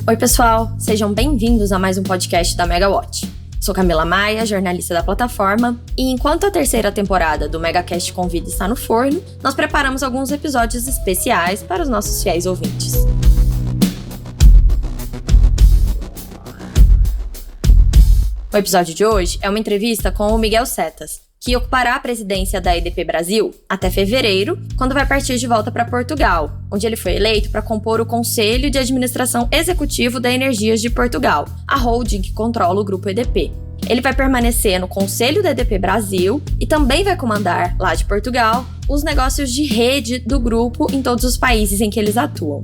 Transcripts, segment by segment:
Oi, pessoal! Sejam bem-vindos a mais um podcast da Megawatt. Sou Camila Maia, jornalista da plataforma, e enquanto a terceira temporada do Megacast Convida está no forno, nós preparamos alguns episódios especiais para os nossos fiéis ouvintes. O episódio de hoje é uma entrevista com o Miguel Setas, que ocupará a presidência da EDP Brasil até fevereiro, quando vai partir de volta para Portugal, onde ele foi eleito para compor o Conselho de Administração Executivo da Energias de Portugal, a holding que controla o grupo EDP. Ele vai permanecer no Conselho da EDP Brasil e também vai comandar, lá de Portugal, os negócios de rede do grupo em todos os países em que eles atuam.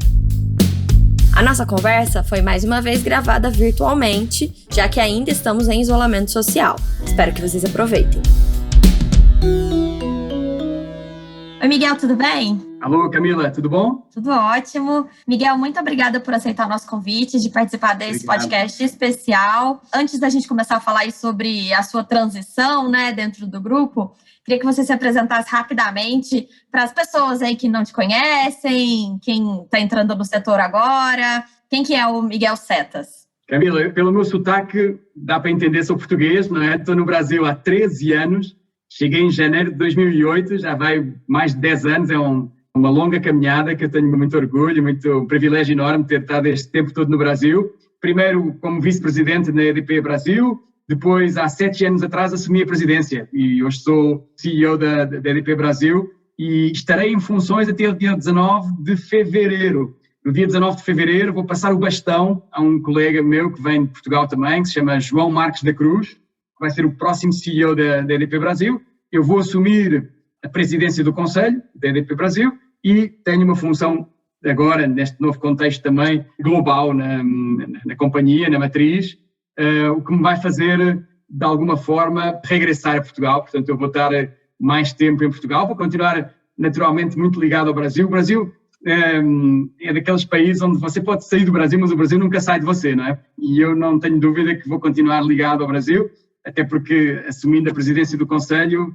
A nossa conversa foi mais uma vez gravada virtualmente, já que ainda estamos em isolamento social. Espero que vocês aproveitem. Oi, Miguel, tudo bem? Alô, Camila, tudo bom? Tudo ótimo. Miguel, muito obrigada por aceitar o nosso convite de participar desse podcast especial. Antes da gente começar a falar sobre a sua transição, dentro do grupo, queria que você se apresentasse rapidamente para as pessoas aí que não te conhecem, quem está entrando no setor agora. Quem que é o Miguel Setas? Camila, pelo meu sotaque, dá para entender, sou português, não é? Estou no Brasil há 13 anos. Cheguei em janeiro de 2008, já vai mais de 10 anos, é uma longa caminhada que eu tenho muito orgulho, muito privilégio enorme de ter estado este tempo todo no Brasil. Primeiro como vice-presidente na EDP Brasil, depois há 7 anos atrás assumi a presidência e hoje sou CEO da EDP Brasil e estarei em funções até o dia 19 de fevereiro. No dia 19 de fevereiro vou passar o bastão a um colega meu que vem de Portugal também, que se chama João Marques da Cruz, vai ser o próximo CEO da EDP Brasil. Eu vou assumir a presidência do Conselho da EDP Brasil e tenho uma função agora, neste novo contexto também, global na companhia, na matriz, o que me vai fazer, de alguma forma, regressar a Portugal. Portanto, eu vou estar mais tempo em Portugal, vou continuar naturalmente muito ligado ao Brasil. O Brasil é daqueles países onde você pode sair do Brasil, mas o Brasil nunca sai de você, não é? E eu não tenho dúvida que vou continuar ligado ao Brasil, até porque, assumindo a presidência do Conselho,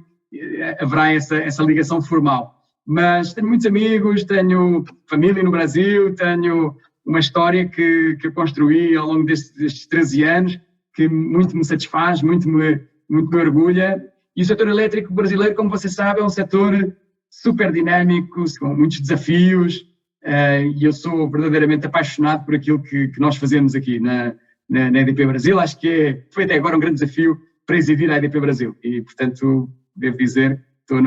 haverá essa ligação formal. Mas tenho muitos amigos, tenho família no Brasil, tenho uma história que eu construí ao longo destes 13 anos, que muito me satisfaz, muito me orgulha. E o setor elétrico brasileiro, como você sabe, é um setor super dinâmico, com muitos desafios, e eu sou verdadeiramente apaixonado por aquilo que nós fazemos aqui na EDP Brasil. Acho que foi até agora um grande desafio presidir a EDP Brasil e, portanto, devo dizer que estou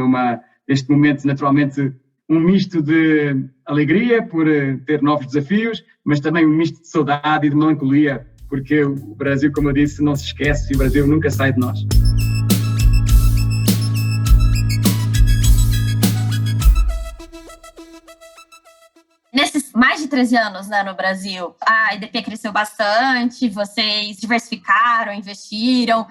neste momento, naturalmente, um misto de alegria por ter novos desafios, mas também um misto de saudade e de melancolia, porque o Brasil, como eu disse, não se esquece e o Brasil nunca sai de nós. Nesses mais de 13 anos no Brasil, a EDP cresceu bastante, vocês diversificaram, investiram,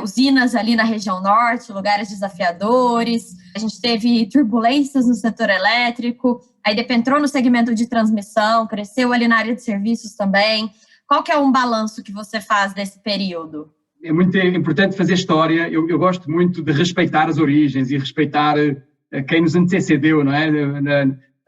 usinas ali na região norte, lugares desafiadores, a gente teve turbulências no setor elétrico, a EDP entrou no segmento de transmissão, cresceu ali na área de serviços também. Qual que é um balanço que você faz desse período? É muito importante fazer história, eu gosto muito de respeitar as origens e respeitar quem nos antecedeu, não é?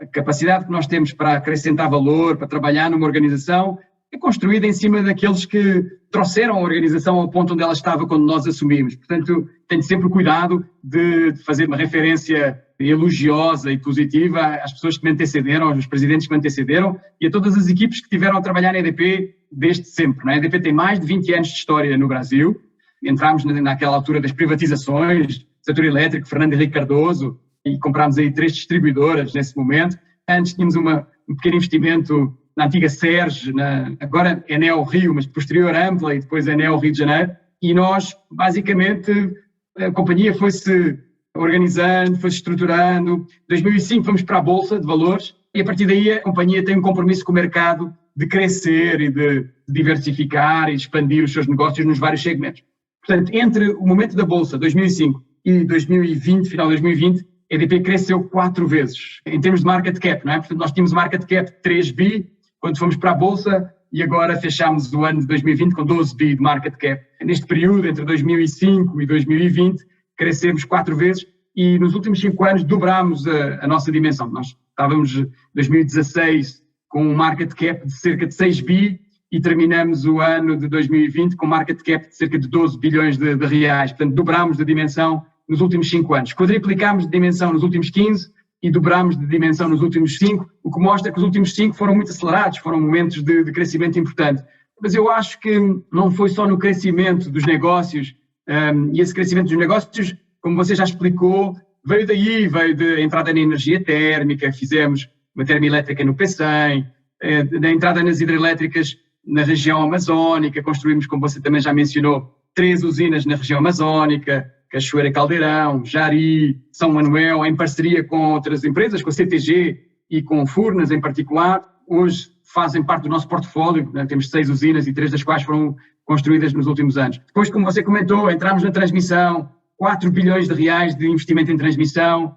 A capacidade que nós temos para acrescentar valor, para trabalhar numa organização, é construída em cima daqueles que trouxeram a organização ao ponto onde ela estava quando nós assumimos. Portanto, tenho sempre o cuidado de fazer uma referência elogiosa e positiva às pessoas que me antecederam, aos presidentes que me antecederam e a todas as equipes que tiveram a trabalhar na EDP desde sempre. A EDP tem mais de 20 anos de história no Brasil. Entramos naquela altura das privatizações, setor elétrico, Fernando Henrique Cardoso, e comprámos aí 3 distribuidoras nesse momento. Antes tínhamos um pequeno investimento na antiga Serge, agora é Enel Rio, mas posterior Ampla e depois Enel Rio de Janeiro. E nós, basicamente, a companhia foi-se organizando, foi-se estruturando. Em 2005 fomos para a Bolsa de Valores e a partir daí a companhia tem um compromisso com o mercado de crescer e de diversificar e expandir os seus negócios nos vários segmentos. Portanto, entre o momento da Bolsa, 2005, e 2020, final de 2020, a EDP cresceu 4 vezes, em termos de market cap, não é? Portanto, nós tínhamos market cap 3 bi quando fomos para a Bolsa e agora fechámos o ano de 2020 com 12 bi de market cap. Neste período, entre 2005 e 2020, crescemos 4 vezes e nos últimos 5 anos dobrámos a nossa dimensão. Nós estávamos em 2016 com um market cap de cerca de 6 bi e terminamos o ano de 2020 com market cap de cerca de 12 bilhões de reais. Portanto, dobrámos de dimensão nos últimos 5 anos. Quadriplicámos de dimensão nos últimos 15 e dobrámos de dimensão nos últimos 5, o que mostra que os últimos 5 foram muito acelerados, foram momentos de crescimento importante. Mas eu acho que não foi só no crescimento dos negócios, e esse crescimento dos negócios, como você já explicou, veio da entrada na energia térmica, fizemos uma termoelétrica no Pecém, da entrada nas hidrelétricas na região amazónica, construímos, como você também já mencionou, 3 usinas na região amazónica, Cachoeira Caldeirão, Jari, São Manuel, em parceria com outras empresas, com a CTG e com Furnas em particular. Hoje fazem parte do nosso portfólio, né? Temos 6 usinas e 3 das quais foram construídas nos últimos anos. Depois, como você comentou, entramos na transmissão, 4 bilhões de reais de investimento em transmissão.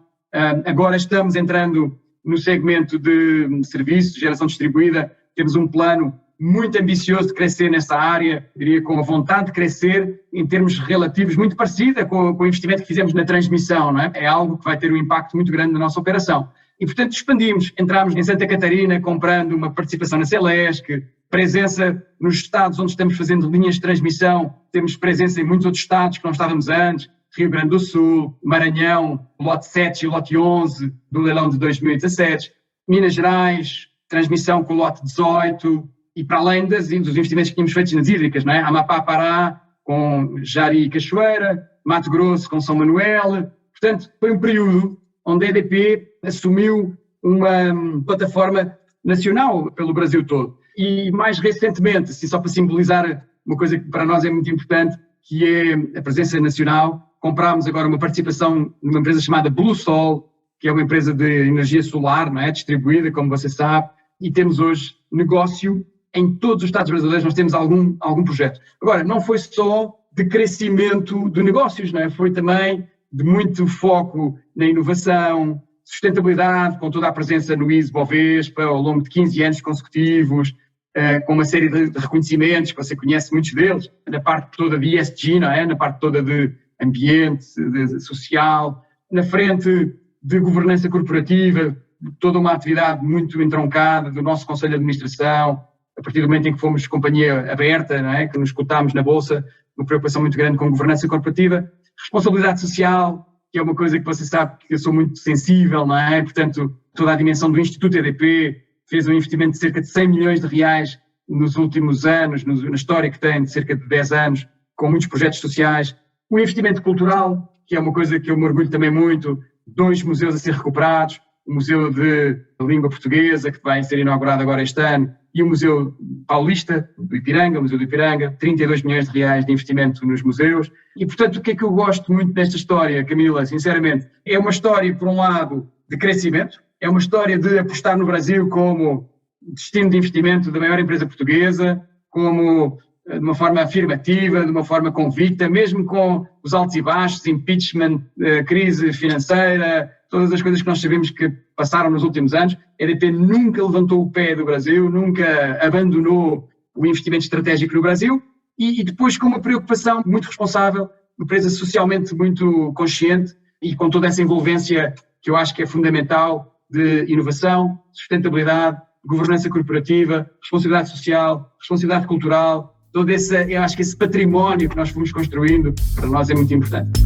Agora estamos entrando no segmento de serviços, geração distribuída. Temos um plano muito ambicioso de crescer nessa área, diria com a vontade de crescer em termos relativos muito parecida com o investimento que fizemos na transmissão, não é? É algo que vai ter um impacto muito grande na nossa operação. E, portanto, expandimos. Entramos em Santa Catarina comprando uma participação na Celesc, presença nos estados onde estamos fazendo linhas de transmissão, temos presença em muitos outros estados que não estávamos antes, Rio Grande do Sul, Maranhão, lote 7 e lote 11 do leilão de 2017, Minas Gerais, transmissão com o lote 18, e para além dos investimentos que tínhamos feito nas hídricas, não é? Amapá, Pará, com Jari e Cachoeira, Mato Grosso com São Manuel. Portanto, foi um período onde a EDP assumiu uma plataforma nacional pelo Brasil todo. E mais recentemente, assim, só para simbolizar uma coisa que para nós é muito importante, que é a presença nacional, comprámos agora uma participação numa empresa chamada BlueSol, que é uma empresa de energia solar, não é? Distribuída, como você sabe, e temos hoje negócio em todos os estados brasileiros, nós temos algum projeto. Agora, não foi só de crescimento de negócios, não é? Foi também de muito foco na inovação, sustentabilidade, com toda a presença no ISE-Bovespa ao longo de 15 anos consecutivos, com uma série de reconhecimentos, que você conhece muitos deles, na parte toda de ESG, não é? Na parte toda de ambiente, de social, na frente de governança corporativa, toda uma atividade muito entroncada do nosso Conselho de Administração, a partir do momento em que fomos companhia aberta, não é? Que nos cotámos na Bolsa, uma preocupação muito grande com governança corporativa, responsabilidade social, que é uma coisa que você sabe que eu sou muito sensível, não é? Portanto, toda a dimensão do Instituto EDP fez um investimento de cerca de 100 milhões de reais nos últimos anos, na história que tem de cerca de 10 anos, com muitos projetos sociais. O investimento cultural, que é uma coisa que eu me orgulho também muito, 2 museus a ser recuperados, o Museu de Língua Portuguesa, que vai ser inaugurado agora este ano, e o Museu Paulista, do Ipiranga, o Museu do Ipiranga, 32 milhões de reais de investimento nos museus. E, portanto, o que é que eu gosto muito desta história, Camila, sinceramente? É uma história, por um lado, de crescimento, é uma história de apostar no Brasil como destino de investimento da maior empresa portuguesa, como de uma forma afirmativa, de uma forma convicta, mesmo com os altos e baixos, impeachment, crise financeira, todas as coisas que nós sabemos que passaram nos últimos anos. A EDP nunca levantou o pé do Brasil, nunca abandonou o investimento estratégico no Brasil e depois com uma preocupação muito responsável, uma empresa socialmente muito consciente e com toda essa envolvência que eu acho que é fundamental de inovação, sustentabilidade, governança corporativa, responsabilidade social, responsabilidade cultural. Todo esse, eu acho que esse património que nós fomos construindo para nós é muito importante.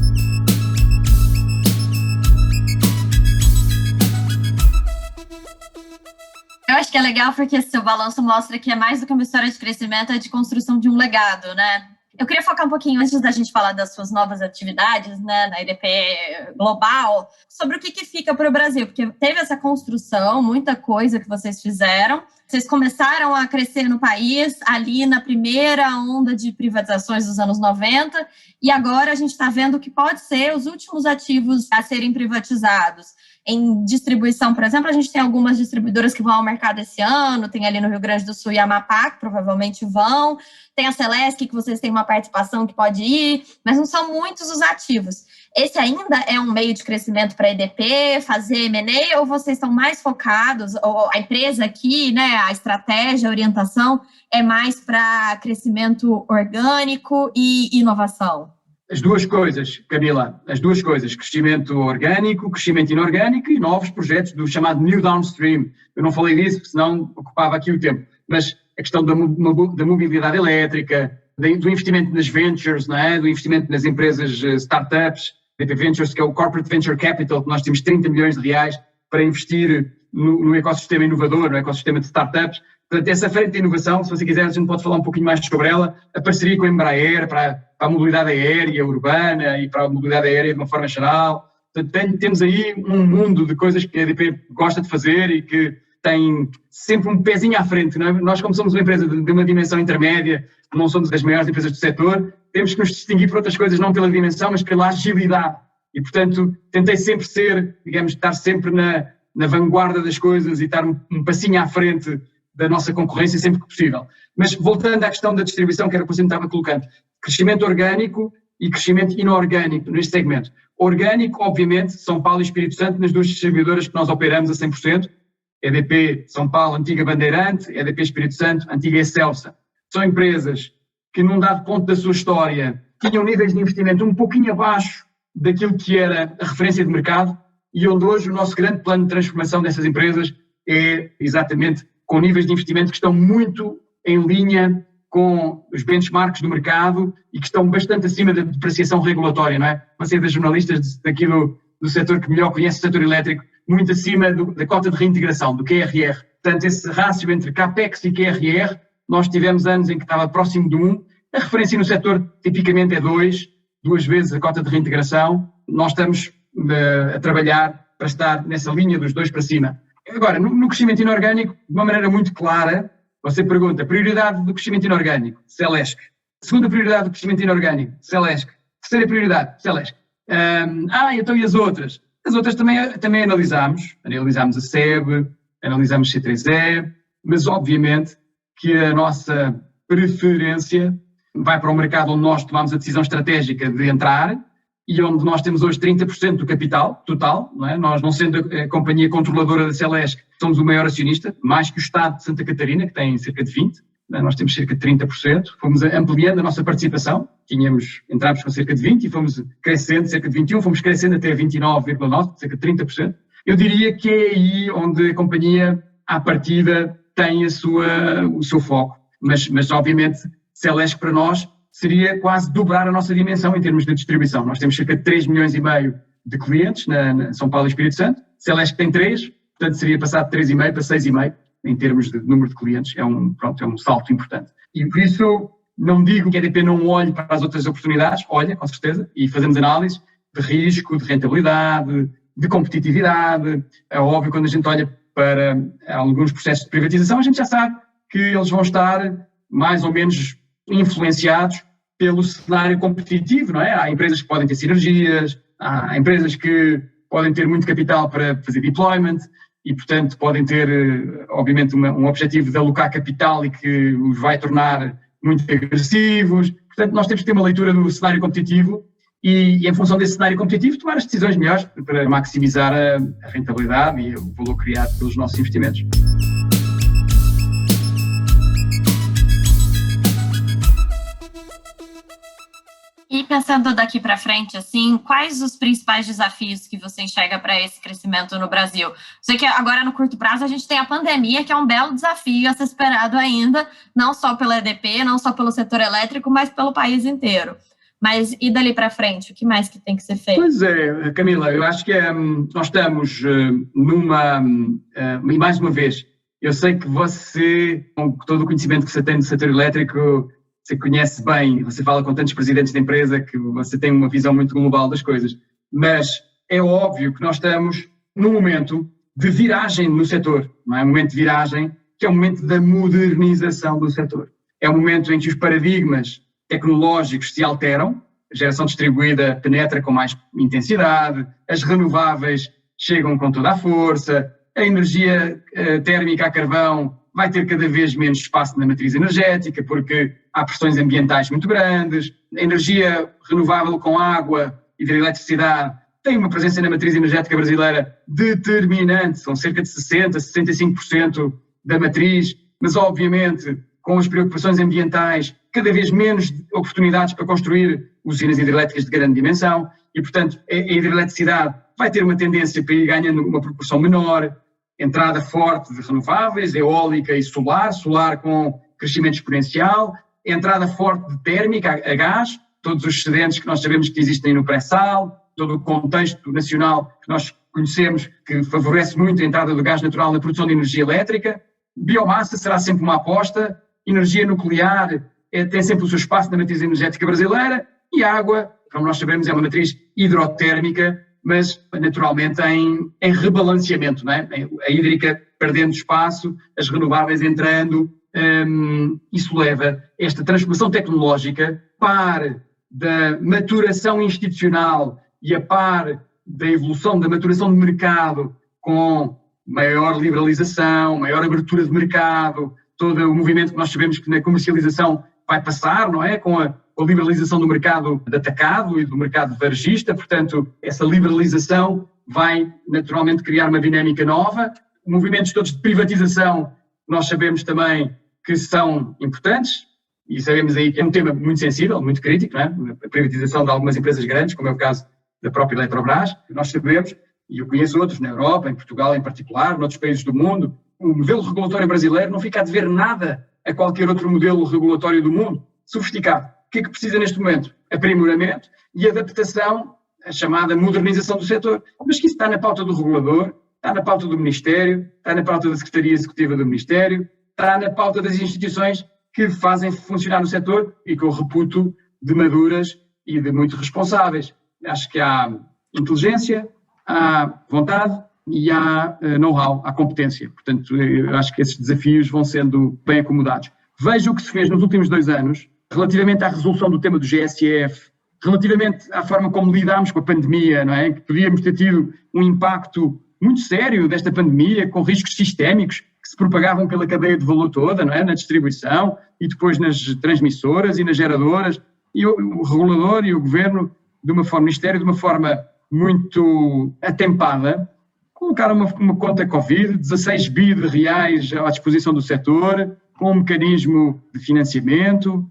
Eu acho que é legal porque esse seu balanço mostra que é mais do que uma história de crescimento, é de construção de um legado, né? Eu queria focar um pouquinho, antes da gente falar das suas novas atividades, né, na EDP Global, sobre o que fica para o Brasil, porque teve essa construção, muita coisa que vocês fizeram. Vocês começaram a crescer no país ali na primeira onda de privatizações dos anos 90 e agora a gente está vendo que pode ser os últimos ativos a serem privatizados. Em distribuição, por exemplo, a gente tem algumas distribuidoras que vão ao mercado esse ano, tem ali no Rio Grande do Sul e Amapá, que provavelmente vão, tem a Celesc, que vocês têm uma participação que pode ir, mas não são muitos os ativos. Esse ainda é um meio de crescimento para a EDP, fazer M&A, ou vocês estão mais focados, ou a empresa aqui, né, a estratégia, a orientação, é mais para crescimento orgânico e inovação? As duas coisas, Camila, as duas coisas, crescimento orgânico, crescimento inorgânico e novos projetos do chamado New Downstream. Eu não falei disso, senão ocupava aqui o tempo, mas a questão da mobilidade elétrica, do investimento nas ventures, não é? Do investimento nas empresas startups, DP Ventures, que é o Corporate Venture Capital, que nós temos 30 milhões de reais para investir no ecossistema inovador, no ecossistema de startups. Portanto, essa frente de inovação, se você quiser, a gente pode falar um pouquinho mais sobre ela, a parceria com a Embraer para a mobilidade aérea urbana e para a mobilidade aérea de uma forma geral. Portanto, temos aí um mundo de coisas que a EDP gosta de fazer e que tem sempre um pezinho à frente. Não é? Nós, como somos uma empresa de uma dimensão intermédia, não somos das maiores empresas do setor, temos que nos distinguir por outras coisas, não pela dimensão, mas pela agilidade. E, portanto, tentei sempre estar sempre na vanguarda das coisas e estar um passinho à frente da nossa concorrência sempre que possível. Mas, voltando à questão da distribuição, que era o que você me estava colocando, crescimento orgânico e crescimento inorgânico neste segmento. Orgânico, obviamente, São Paulo e Espírito Santo, nas duas distribuidoras que nós operamos a 100%, EDP São Paulo, antiga Bandeirante, EDP Espírito Santo, antiga Excelsa. São empresas que, num dado ponto da sua história, tinham níveis de investimento um pouquinho abaixo daquilo que era a referência de mercado e onde hoje o nosso grande plano de transformação dessas empresas é exatamente com níveis de investimento que estão muito em linha com os benchmarks do mercado e que estão bastante acima da depreciação regulatória, não é? Você é das jornalistas daqui do setor que melhor conhece o setor elétrico, muito acima da cota de reintegração, do QRR. Portanto, esse rácio entre CAPEX e QRR, nós tivemos anos em que estava próximo de 1. A referência no setor tipicamente é 2 vezes a cota de reintegração. Nós estamos a trabalhar para estar nessa linha dos 2 para cima. Agora, no crescimento inorgânico, de uma maneira muito clara, você pergunta, prioridade do crescimento inorgânico, Celesc. Segunda prioridade do crescimento inorgânico, Celesc. Terceira prioridade, Celesc. Então e as outras? As outras também analisámos a SEB, analisámos C3E, mas obviamente que a nossa preferência vai para o mercado onde nós tomamos a decisão estratégica de entrar e onde nós temos hoje 30% do capital total, não é? Nós, não sendo a companhia controladora da Celesc, somos o maior acionista, mais que o Estado de Santa Catarina, que tem cerca de 20%, não é? Nós temos cerca de 30%, fomos ampliando a nossa participação, entramos com cerca de 20% e fomos crescendo, cerca de 21%, fomos crescendo até 29,9%, cerca de 30%. Eu diria que é aí onde a companhia, à partida, tem o seu foco, mas obviamente Celesc para nós seria quase dobrar a nossa dimensão em termos de distribuição. Nós temos cerca de 3,5 milhões de clientes na São Paulo e Espírito Santo. Celesc tem 3, portanto seria passar de 3,5 para 6,5 em termos de número de clientes. É um salto importante. E por isso não digo que a EDP não olhe para as outras oportunidades, olha, com certeza, e fazemos análise de risco, de rentabilidade, de competitividade. É óbvio, quando a gente olha para alguns processos de privatização, a gente já sabe que eles vão estar mais ou menos influenciados pelo cenário competitivo, não é? Há empresas que podem ter sinergias, há empresas que podem ter muito capital para fazer deployment e, portanto, podem ter, obviamente, um objetivo de alocar capital e que os vai tornar muito agressivos. Portanto, nós temos que ter uma leitura do cenário competitivo e em função desse cenário competitivo, tomar as decisões melhores para maximizar a rentabilidade e o valor criado pelos nossos investimentos. E pensando daqui para frente, assim, quais os principais desafios que você enxerga para esse crescimento no Brasil? Sei que agora no curto prazo a gente tem a pandemia, que é um belo desafio a ser esperado ainda, não só pela EDP, não só pelo setor elétrico, mas pelo país inteiro. Mas e dali para frente, o que mais que tem que ser feito? Pois é, Camila, eu acho que nós estamos e mais uma vez, eu sei que você, com todo o conhecimento que você tem do setor elétrico, você conhece bem, você fala com tantos presidentes de empresa que você tem uma visão muito global das coisas, mas é óbvio que nós estamos num momento de viragem no setor, não é? Um momento de viragem que é o momento da modernização do setor. É o momento em que os paradigmas tecnológicos se alteram, a geração distribuída penetra com mais intensidade, as renováveis chegam com toda a força, a energia térmica a carvão vai ter cada vez menos espaço na matriz energética porque há pressões ambientais muito grandes, a energia renovável com água e de eletricidade tem uma presença na matriz energética brasileira determinante, são cerca de 60%, 65% da matriz, mas obviamente com as preocupações ambientais, cada vez menos oportunidades para construir usinas hidrelétricas de grande dimensão e, portanto, a hidroeletricidade vai ter uma tendência para ir ganhando uma proporção menor, entrada forte de renováveis, eólica e solar com crescimento exponencial, entrada forte de térmica a gás, todos os excedentes que nós sabemos que existem no pré-sal, todo o contexto nacional que nós conhecemos que favorece muito a entrada do gás natural na produção de energia elétrica. Biomassa será sempre uma aposta, energia nuclear tem sempre o seu espaço na matriz energética brasileira e a água, como nós sabemos, é uma matriz hidrotérmica, mas naturalmente em rebalanceamento, não é? A hídrica perdendo espaço, as renováveis entrando, isso leva a esta transformação tecnológica par da maturação institucional e a par da evolução da maturação de mercado com maior liberalização, maior abertura de mercado, todo o movimento que nós sabemos que na comercialização vai passar, não é? Com a liberalização do mercado de atacado e do mercado varejista, portanto, essa liberalização vai naturalmente criar uma dinâmica nova. Movimentos todos de privatização, nós sabemos também que são importantes e sabemos aí que é um tema muito sensível, muito crítico, não é? A privatização de algumas empresas grandes, como é o caso da própria Eletrobras, nós sabemos, e eu conheço outros na Europa, em Portugal em particular, noutros países do mundo, o modelo regulatório brasileiro não fica a dever nada a qualquer outro modelo regulatório do mundo, sofisticado. O que é que precisa neste momento? Aprimoramento e adaptação, a chamada modernização do setor. Mas que isso está na pauta do regulador, está na pauta do Ministério, está na pauta da Secretaria Executiva do Ministério, está na pauta das instituições que fazem funcionar o setor e que eu reputo de maduras e de muito responsáveis. Acho que há inteligência, há vontade e há know-how, há competência. Portanto, eu acho que esses desafios vão sendo bem acomodados. Vejo o que se fez nos últimos 2 anos, relativamente à resolução do tema do GSF, relativamente à forma como lidámos com a pandemia, não é? Que podíamos ter tido um impacto muito sério desta pandemia, com riscos sistémicos que se propagavam pela cadeia de valor toda, não é? Na distribuição e depois nas transmissoras e nas geradoras. E o regulador e o governo, de uma forma, o Ministério, de uma forma muito atempada, colocaram uma conta Covid, 16 bi de reais à disposição do setor, com um mecanismo de financiamento,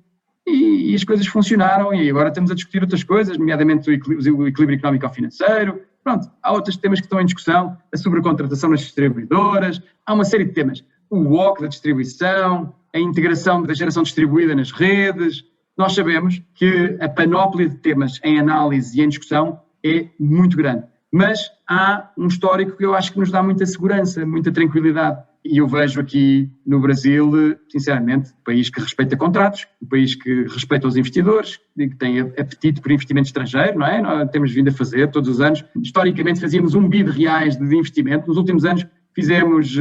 e as coisas funcionaram, e agora estamos a discutir outras coisas, nomeadamente o equilíbrio económico-financeiro. Pronto, há outros temas que estão em discussão, a sobrecontratação nas distribuidoras, há uma série de temas. O WOC da distribuição, a integração da geração distribuída nas redes. Nós sabemos que a panóplia de temas em análise e em discussão é muito grande, mas há um histórico que eu acho que nos dá muita segurança, muita tranquilidade. E eu vejo aqui no Brasil, sinceramente, um país que respeita contratos, um país que respeita os investidores, que tem apetite por investimento estrangeiro, não é? Nós temos vindo a fazer todos os anos. Historicamente fazíamos 1 bi de reais de investimento. Nos últimos anos fizemos,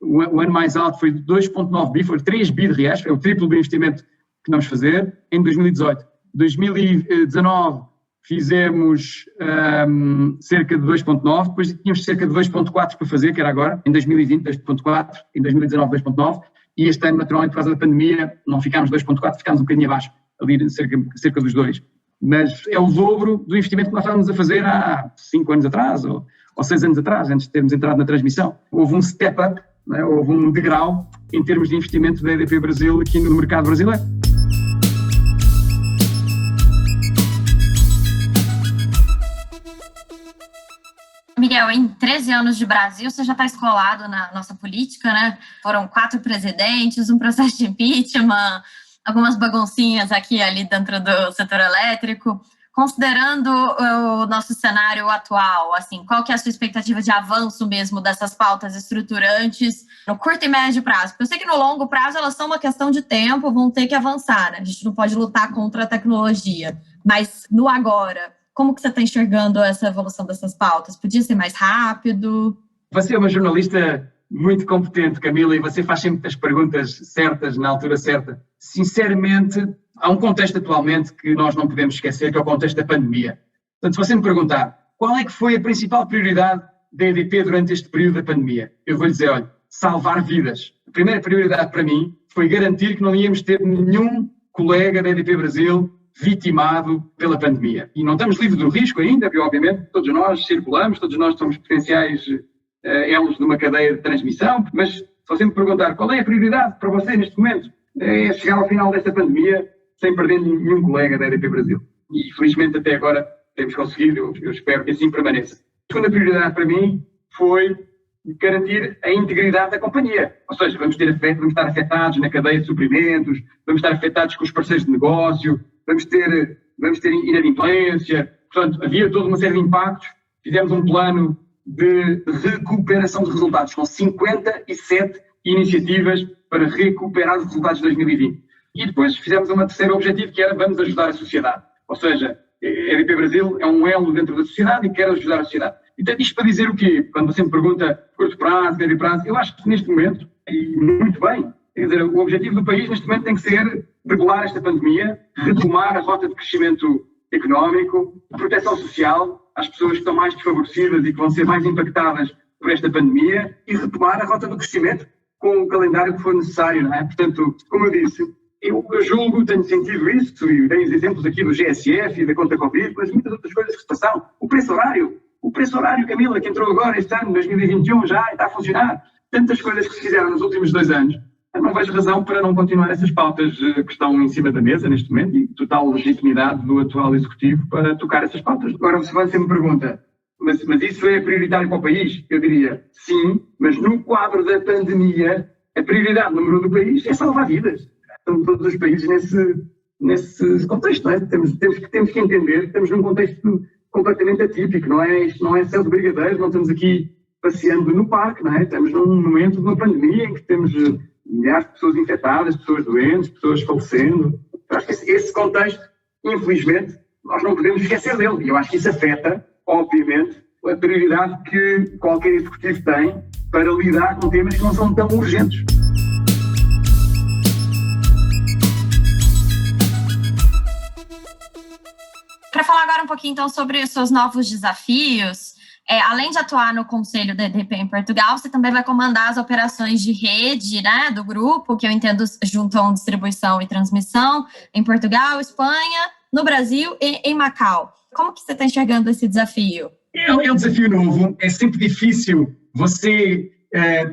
o ano mais alto foi 2,9 bi, foi 3 bi de reais, foi o triplo do investimento que vamos fazer em 2018. 2019 fizemos cerca de 2,9, depois tínhamos cerca de 2,4 para fazer, que era agora, em 2020 2,4, em 2019 2,9, e este ano, naturalmente, por causa da pandemia, não ficámos 2,4, ficámos um bocadinho abaixo, ali cerca dos 2. Mas é o dobro do investimento que nós estávamos a fazer há 5 anos atrás, ou 6 anos atrás, antes de termos entrado na transmissão. Houve um step-up, né? Houve um degrau em termos de investimento da EDP Brasil aqui no mercado brasileiro. Miguel, em 13 anos de Brasil, você já está escolado na nossa política, né? Foram 4 presidentes, um processo de impeachment, algumas baguncinhas aqui e ali dentro do setor elétrico. Considerando o nosso cenário atual, assim, qual que é a sua expectativa de avanço mesmo dessas pautas estruturantes no curto e médio prazo? Porque eu sei que no longo prazo elas são uma questão de tempo, vão ter que avançar, né? A gente não pode lutar contra a tecnologia, mas no agora, como que você está enxergando essa evolução dessas pautas? Podia ser mais rápido? Você é uma jornalista muito competente, Camila, e você faz sempre as perguntas certas, na altura certa. Sinceramente, há um contexto atualmente que nós não podemos esquecer, que é o contexto da pandemia. Portanto, se você me perguntar qual é que foi a principal prioridade da EDP durante este período da pandemia, eu vou lhe dizer, olha, salvar vidas. A primeira prioridade para mim foi garantir que não íamos ter nenhum colega da EDP Brasil vitimado pela pandemia. E não estamos livres do risco ainda, porque obviamente todos nós circulamos, todos nós somos potenciais elos de uma cadeia de transmissão, mas se você me perguntar qual é a prioridade para você neste momento, é chegar ao final desta pandemia sem perder nenhum colega da EDP Brasil. E felizmente até agora temos conseguido, eu espero que assim permaneça. A segunda prioridade para mim foi garantir a integridade da companhia. Ou seja, vamos estar afetados na cadeia de suprimentos, vamos estar afetados com os parceiros de negócio, vamos ter inadimplência. Portanto, havia toda uma série de impactos. Fizemos um plano de recuperação de resultados, com 57 iniciativas para recuperar os resultados de 2020. E depois fizemos um terceiro objetivo, que era vamos ajudar a sociedade. Ou seja, a EDP Brasil é um elo dentro da sociedade e quer ajudar a sociedade. Então, isto para dizer o quê? Quando você me pergunta curto prazo, médio prazo, eu acho que neste momento, e muito bem, quer dizer, o objetivo do país neste momento tem que ser regular esta pandemia, retomar a rota de crescimento económico, proteção social às pessoas que estão mais desfavorecidas e que vão ser mais impactadas por esta pandemia e retomar a rota do crescimento com o calendário que for necessário, não é? Portanto, como eu disse, eu julgo, tenho sentido isso, e tenho exemplos aqui do GSF e da conta Covid, mas muitas outras coisas que se passaram. O preço horário, Camila, que entrou agora este ano, 2021, já está a funcionar. Tantas coisas que se fizeram nos últimos 2 anos. Eu não vejo razão para não continuar essas pautas que estão em cima da mesa neste momento e total legitimidade do atual Executivo para tocar essas pautas. Agora, se você me pergunta, mas isso é prioritário para o país? Eu diria sim, mas no quadro da pandemia, a prioridade número 1 do país é salvar vidas. Estão todos os países nesse contexto, não é? Temos que entender que estamos num contexto completamente atípico, não é? Isto não é céu de brigadeiros, não estamos aqui passeando no parque, não é? Estamos num momento de uma pandemia em que temos milhares de pessoas infectadas, pessoas doentes, pessoas falecendo. Eu acho que esse contexto, infelizmente, nós não podemos esquecer dele. E eu acho que isso afeta, obviamente, a prioridade que qualquer executivo tem para lidar com temas que não são tão urgentes. Para falar agora um pouquinho, então, sobre os seus novos desafios, além de atuar no conselho da EDP em Portugal, você também vai comandar as operações de rede, né, do grupo, que eu entendo juntam distribuição e transmissão em Portugal, Espanha, no Brasil e em Macau. Como que você está enxergando esse desafio? É um desafio novo, é sempre difícil você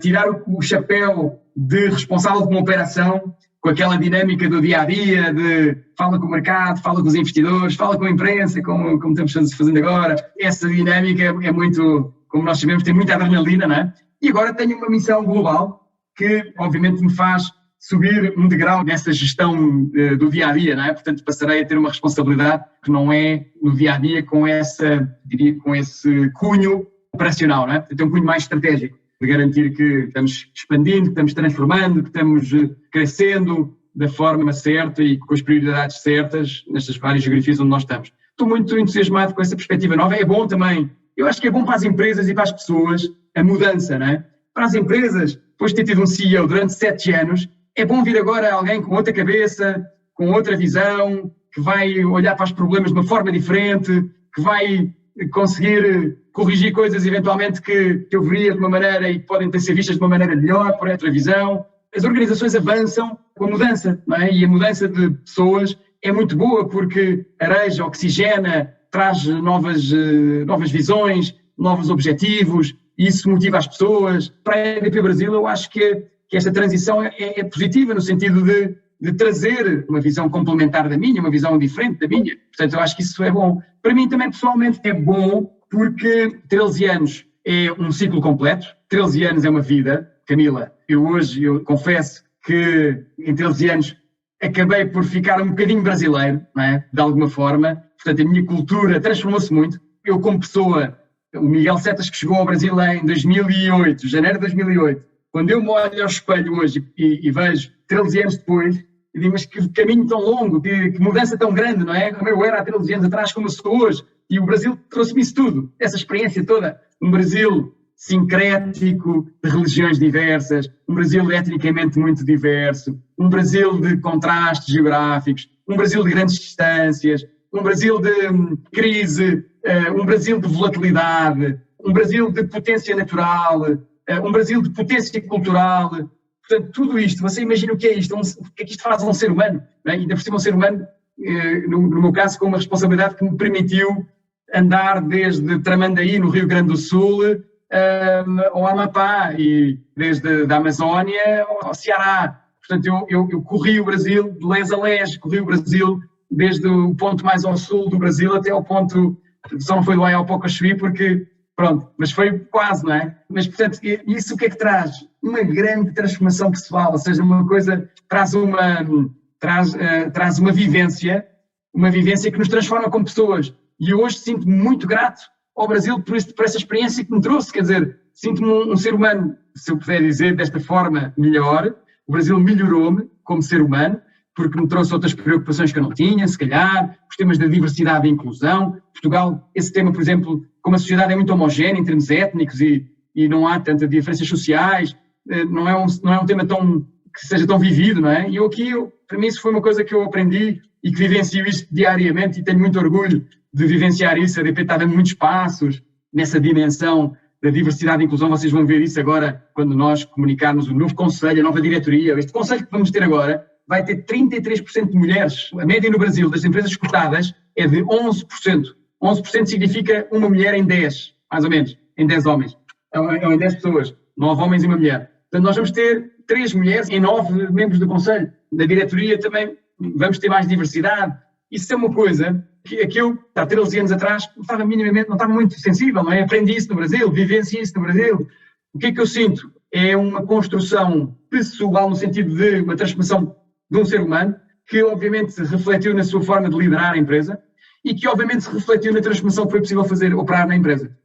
tirar o chapéu de responsável de uma operação com aquela dinâmica do dia-a-dia, de fala com o mercado, fala com os investidores, fala com a imprensa, como estamos fazendo agora. Essa dinâmica é muito, como nós sabemos, tem muita adrenalina, não é? E agora tenho uma missão global que, obviamente, me faz subir um degrau nessa gestão do dia-a-dia, não é? Portanto, passarei a ter uma responsabilidade que não é no dia-a-dia com esse cunho operacional, não é? Portanto, é um cunho mais estratégico, de garantir que estamos expandindo, que estamos transformando, que estamos crescendo da forma certa e com as prioridades certas nestas várias geografias onde nós estamos. Estou muito entusiasmado com essa perspectiva nova. É bom também, eu acho que é bom para as empresas e para as pessoas a mudança, não é? Para as empresas, depois de ter tido um CEO durante 7 anos, é bom vir agora alguém com outra cabeça, com outra visão, que vai olhar para os problemas de uma forma diferente, que vai conseguir corrigir coisas eventualmente que eu veria de uma maneira e que podem ser vistas de uma maneira melhor, por outra visão. As organizações avançam com a mudança, não é? E a mudança de pessoas é muito boa porque areja, oxigena, traz novas visões, novos objetivos, e isso motiva as pessoas. Para a EDP Brasil, eu acho que esta transição é positiva no sentido de trazer uma visão complementar da minha, uma visão diferente da minha. Portanto, eu acho que isso é bom. Para mim também, pessoalmente, é bom porque 13 anos é um ciclo completo, 13 anos é uma vida. Camila, eu confesso que em 13 anos acabei por ficar um bocadinho brasileiro, não é? De alguma forma. Portanto, a minha cultura transformou-se muito. Eu, como pessoa, o Miguel Setas, que chegou ao Brasil em 2008, janeiro de 2008, quando eu me olho ao espelho hoje e vejo 13 anos depois, eu digo, mas que caminho tão longo, que mudança tão grande, não é? Como eu era há 13 anos atrás, como eu sou hoje. E o Brasil trouxe-me isso tudo, essa experiência toda. Um Brasil sincrético, de religiões diversas, um Brasil etnicamente muito diverso, um Brasil de contrastes geográficos, um Brasil de grandes distâncias, um Brasil de crise, um Brasil de volatilidade, um Brasil de potência natural, um Brasil de potência cultural. Portanto, tudo isto, você imagina o que é isto, o que é que isto faz a um ser humano, não é? Ainda por cima um ser humano, no meu caso, com uma responsabilidade que me permitiu andar desde Tramandaí, no Rio Grande do Sul, ao Amapá, e desde a Amazónia ao Ceará. Portanto, eu corri o Brasil de les a les, corri o Brasil desde o ponto mais ao sul do Brasil até ao ponto, só não foi do Aial para o Cachuí, porque Pronto, mas foi quase, não é? Mas, portanto, isso o que é que traz? Uma grande transformação pessoal, ou seja, uma coisa, traz uma vivência que nos transforma como pessoas. E eu hoje sinto-me muito grato ao Brasil por essa experiência que me trouxe, quer dizer, sinto-me um ser humano, se eu puder dizer desta forma, melhor. O Brasil melhorou-me como ser humano, porque me trouxe outras preocupações que eu não tinha, se calhar, os temas da diversidade e inclusão. Portugal, esse tema, por exemplo, como a sociedade é muito homogénea em termos étnicos e não há tantas diferenças sociais, não é um tema que seja tão vivido, não é? E para mim isso foi uma coisa que eu aprendi e que vivencio isto diariamente e tenho muito orgulho de vivenciar isso. A EDP está dando muitos passos nessa dimensão da diversidade e inclusão. Vocês vão ver isso agora quando nós comunicarmos o novo conselho, a nova diretoria. Este conselho que vamos ter agora vai ter 33% de mulheres. A média no Brasil das empresas cotadas é de 11%. 11% significa uma mulher em 10, mais ou menos, em 10 homens. Ou em 10 pessoas, 9 homens e uma mulher. Portanto, nós vamos ter 3 mulheres em 9 membros do conselho. Da diretoria também vamos ter mais diversidade. Isso é uma coisa que eu, há 13 anos atrás, não estava muito sensível, não é? Aprendi isso no Brasil, vivenciei isso no Brasil. O que é que eu sinto? É uma construção pessoal no sentido de uma transformação de um ser humano que obviamente se refletiu na sua forma de liderar a empresa e que obviamente se refletiu na transformação que foi possível operar na empresa.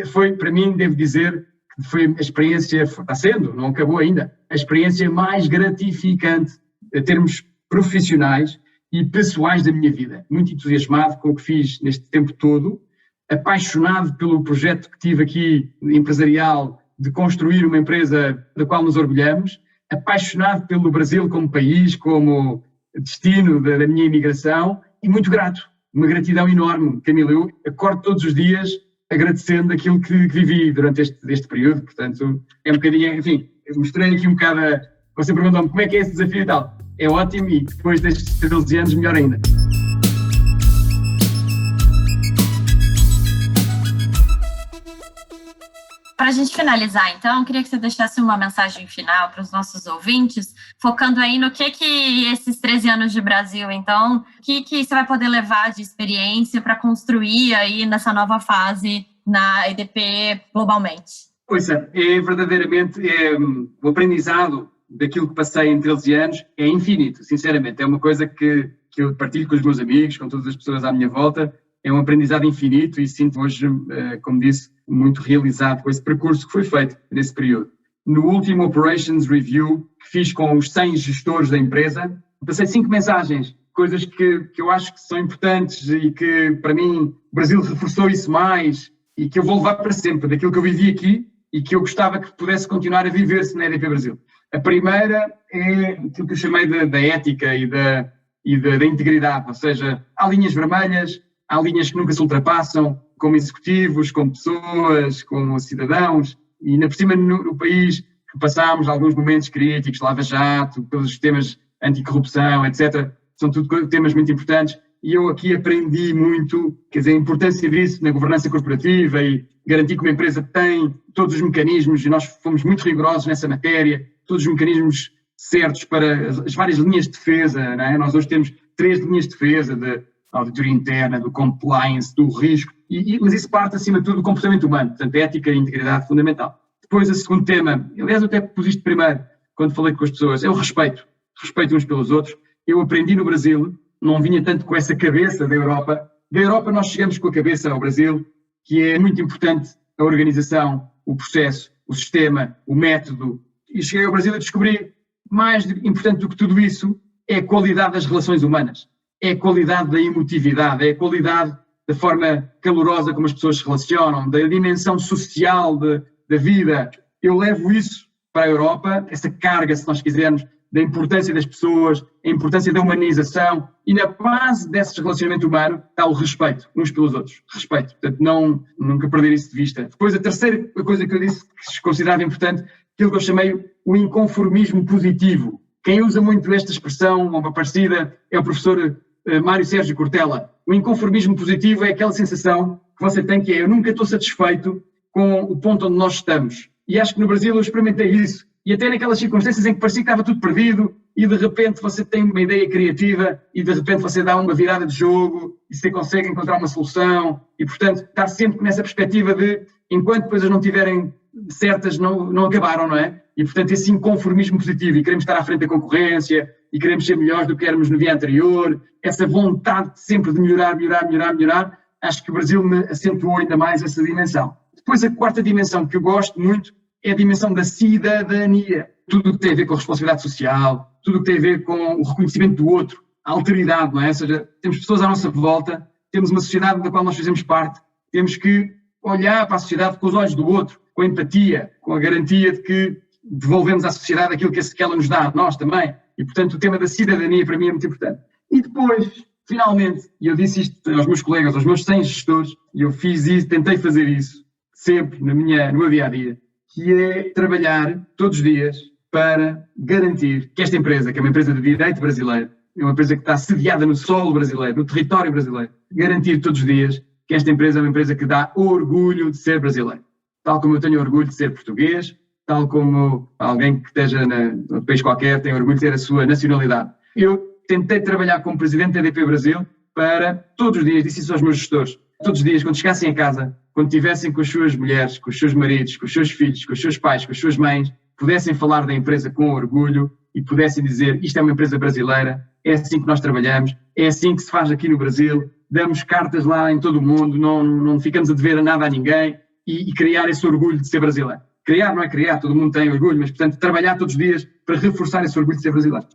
Foi, para mim, devo dizer, que foi a experiência, está sendo, não acabou ainda, a experiência mais gratificante em termos profissionais e pessoais da minha vida. Muito entusiasmado com o que fiz neste tempo todo, apaixonado pelo projeto que tive aqui empresarial de construir uma empresa da qual nos orgulhamos, apaixonado pelo Brasil como país, como destino da minha imigração e muito grato, uma gratidão enorme, Camila. Eu acordo todos os dias agradecendo aquilo que vivi durante este período, portanto é um bocadinho, enfim, eu mostrei aqui um bocado, você perguntou-me como é que é esse desafio e tal, é ótimo e depois destes 13 anos melhor ainda. Para a gente finalizar, então, eu queria que você deixasse uma mensagem final para os nossos ouvintes, focando aí no que esses 13 anos de Brasil, então, o que você vai poder levar de experiência para construir aí nessa nova fase na EDP globalmente? Pois é, verdadeiramente o aprendizado daquilo que passei em 13 anos é infinito, sinceramente. É uma coisa que eu partilho com os meus amigos, com todas as pessoas à minha volta. É um aprendizado infinito e sinto hoje, como disse, muito realizado com esse percurso que foi feito nesse período. No último Operations Review que fiz com os 100 gestores da empresa, passei 5 mensagens, coisas que eu acho que são importantes e que, para mim, o Brasil reforçou isso mais e que eu vou levar para sempre, daquilo que eu vivi aqui e que eu gostava que pudesse continuar a viver-se na EDP Brasil. A primeira é aquilo que eu chamei da ética e da integridade, ou seja, há linhas vermelhas, há linhas que nunca se ultrapassam, como executivos, como pessoas, como cidadãos, e ainda por cima no país que passámos alguns momentos críticos, Lava Jato, todos os temas anticorrupção, etc., são tudo temas muito importantes, e eu aqui aprendi muito, quer dizer, a importância disso na governança corporativa e garantir que uma empresa tem todos os mecanismos, e nós fomos muito rigorosos nessa matéria, todos os mecanismos certos para as várias linhas de defesa, não é? Nós hoje temos 3 linhas de defesa, da auditoria interna, do compliance, do risco, mas isso parte acima de tudo do comportamento humano, portanto, ética e integridade fundamental. Depois, o segundo tema, aliás, eu até pus isto primeiro, quando falei com as pessoas, é o respeito uns pelos outros. Eu aprendi no Brasil, não vinha tanto com essa cabeça da Europa. Da Europa nós chegamos com a cabeça ao Brasil, que é muito importante a organização, o processo, o sistema, o método. E cheguei ao Brasil e descobri, mais importante do que tudo isso, é a qualidade das relações humanas. É a qualidade da emotividade, é a qualidade da forma calorosa como as pessoas se relacionam, da dimensão social da vida. Eu levo isso para a Europa, essa carga, se nós quisermos, da importância das pessoas, a importância da humanização, e na base desse relacionamento humano está o respeito uns pelos outros. Respeito. Portanto, nunca perder isso de vista. Depois, a terceira coisa que eu disse, que considerava importante, aquilo que eu chamei o inconformismo positivo. Quem usa muito esta expressão, uma parecida, é o professor Mário Sérgio Cortella. O inconformismo positivo é aquela sensação que você tem que eu nunca estou satisfeito com o ponto onde nós estamos. E acho que no Brasil eu experimentei isso. E até naquelas circunstâncias em que parecia que estava tudo perdido e de repente você tem uma ideia criativa e de repente você dá uma virada de jogo e você consegue encontrar uma solução e, portanto, estar sempre nessa perspectiva de enquanto coisas não tiverem certas, não acabaram, não é? E, portanto, esse inconformismo positivo, e queremos estar à frente da concorrência, e queremos ser melhores do que éramos no dia anterior, essa vontade sempre de melhorar, acho que o Brasil me acentuou ainda mais essa dimensão. Depois, a quarta dimensão que eu gosto muito é a dimensão da cidadania. Tudo o que tem a ver com a responsabilidade social, tudo o que tem a ver com o reconhecimento do outro, a alteridade, não é? Ou seja, temos pessoas à nossa volta, temos uma sociedade da qual nós fazemos parte, temos que olhar para a sociedade com os olhos do outro, com a empatia, com a garantia de que devolvemos à sociedade aquilo que ela nos dá, nós também. E, portanto, o tema da cidadania para mim é muito importante. E depois, finalmente, e eu disse isto aos meus colegas, aos meus 100 gestores, e eu fiz isso, tentei fazer isso, sempre no meu dia-a-dia, que é trabalhar todos os dias para garantir que esta empresa, que é uma empresa de direito brasileiro, é uma empresa que está sediada no solo brasileiro, no território brasileiro, garantir todos os dias que esta empresa é uma empresa que dá orgulho de ser brasileiro. Tal como eu tenho orgulho de ser português, tal como alguém que esteja num país qualquer tem orgulho de ter a sua nacionalidade. Eu tentei trabalhar como presidente da EDP Brasil para todos os dias, disse isso aos meus gestores, todos os dias, quando chegassem a casa, quando estivessem com as suas mulheres, com os seus maridos, com os seus filhos, com os seus pais, com as suas mães, pudessem falar da empresa com orgulho e pudessem dizer, isto é uma empresa brasileira, é assim que nós trabalhamos, é assim que se faz aqui no Brasil, damos cartas lá em todo o mundo, não ficamos a dever nada a ninguém e criar esse orgulho de ser brasileiro. Criar não é criar, todo mundo tem orgulho, mas, portanto, trabalhar todos os dias para reforçar esse orgulho de ser brasileiro.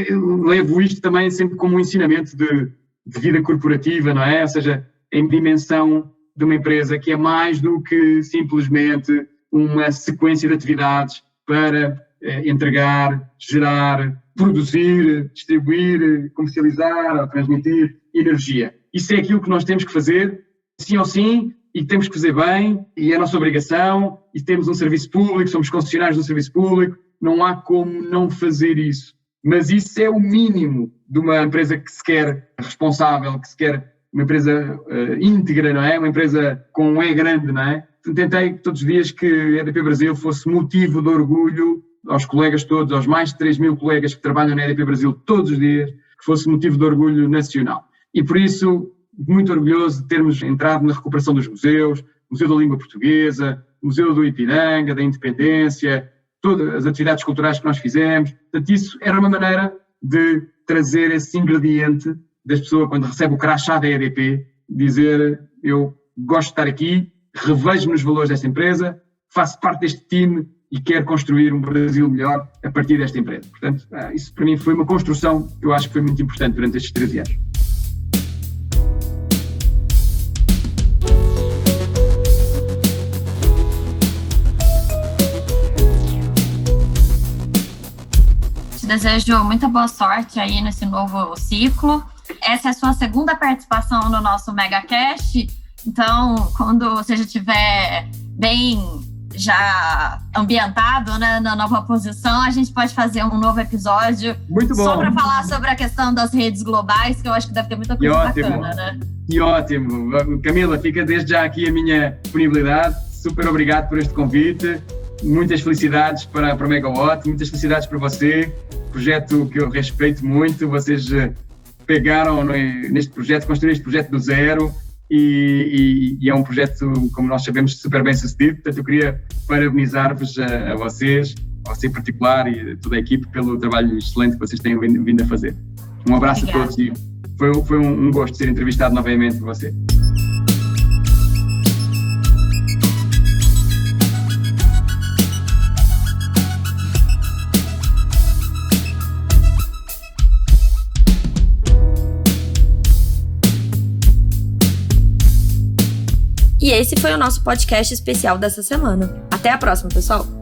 Eu levo isto também sempre como um ensinamento de vida corporativa, não é? Ou seja, em dimensão de uma empresa que é mais do que simplesmente uma sequência de atividades para entregar, gerar, produzir, distribuir, comercializar ou transmitir energia. Isso é aquilo que nós temos que fazer, sim ou sim, e que temos que fazer bem, e é a nossa obrigação, e temos um serviço público, somos concessionários do serviço público, não há como não fazer isso. Mas isso é o mínimo de uma empresa que se quer responsável, que se quer uma empresa íntegra, não é? Uma empresa com um E grande, não é? Tentei todos os dias que a EDP Brasil fosse motivo de orgulho aos colegas todos, aos mais de 3.000 colegas que trabalham na EDP Brasil todos os dias, que fosse motivo de orgulho nacional. E por isso, muito orgulhoso de termos entrado na recuperação dos museus, Museu da Língua Portuguesa, Museu do Ipiranga, da Independência, todas as atividades culturais que nós fizemos. Portanto, isso era uma maneira de trazer esse ingrediente das pessoas, quando recebe o crachá da EDP, dizer, eu gosto de estar aqui, revejo nos valores desta empresa, faço parte deste time e quero construir um Brasil melhor a partir desta empresa. Portanto, isso para mim foi uma construção que eu acho que foi muito importante durante estes 13 anos. Te desejo muita boa sorte aí nesse novo ciclo. Essa é a sua segunda participação no nosso MegaCast, então quando você já estiver bem já ambientado, né, na nova posição, a gente pode fazer um novo episódio só para falar sobre a questão das redes globais, que eu acho que deve ter muita coisa bacana, né? Que ótimo! Camila, fica desde já aqui a minha disponibilidade. Super obrigado por este convite. Muitas felicidades para a Megawatt, muitas felicidades para você. Projeto que eu respeito muito. Vocês pegaram neste projeto, construíram este projeto do zero e é um projeto, como nós sabemos, super bem sucedido. Portanto, eu queria parabenizar-vos a vocês, a você em particular e a toda a equipe pelo trabalho excelente que vocês têm vindo a fazer. Um abraço a todos e foi um gosto ser entrevistado novamente por você. E esse foi o nosso podcast especial dessa semana. Até a próxima, pessoal!